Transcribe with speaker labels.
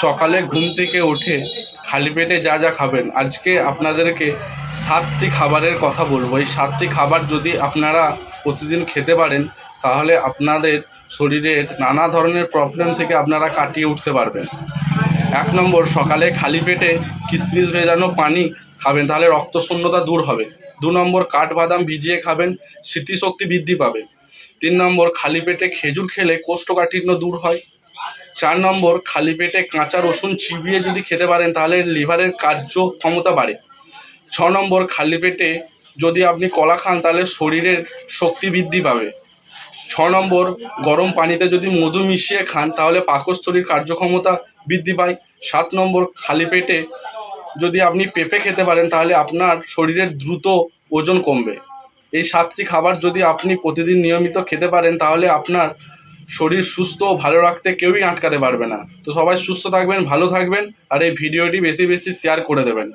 Speaker 1: সকালে ঘুম থেকে উঠে খালি পেটে যা যা খাবেন, আজকে আপনাদেরকে 7টি খাবারের কথা বলবো। এই 7টি খাবার যদি আপনারা প্রতিদিন খেতে পারেন তাহলে আপনাদের শরীরের নানা ধরনের প্রবলেম থেকে আপনারা কাটিয়ে উঠতে পারবেন। 1 নম্বর, সকালে খালি পেটে কিশমিশ ভেজানো পানি খাবেন, তাহলে রক্তশূন্যতা দূর হবে। 2 নম্বর, কাঠবাদাম ভিজিয়ে খাবেন, স্মৃতিশক্তি বৃদ্ধি পাবে। 3 নম্বর, খালি পেটে খেজুর খেলে কোষ্ঠকাঠিন্য দূর হয়। 4 নম্বর, খালি পেটে কাঁচা রসুন চিবিয়ে যদি খেতে পারেন তাহলে লিভারের কার্যক্ষমতা বাড়ে। 6 নম্বর, খালি পেটে যদি আপনি কলা খান তাহলে শরীরের শক্তি বৃদ্ধি পাবে। 6 নম্বর, গরম পানিতে যদি মধু মিশিয়ে খান তাহলে পাকস্থলীর কার্যক্ষমতা বৃদ্ধি পায়। 7 নম্বর, খালি পেটে যদি আপনি পেঁপে খেতে পারেন তাহলে আপনার শরীরের দ্রুত ওজন কমবে। এই 7টি খাবার যদি আপনি প্রতিদিন নিয়মিত খেতে পারেন তাহলে আপনার শরীর সুস্থ ও ভালো রাখতে কেউই আটকাতে পারবে না। তো সবাই সুস্থ থাকবেন, ভালো থাকবেন, আর এই ভিডিওটি বেশি বেশি শেয়ার করে দেবেন।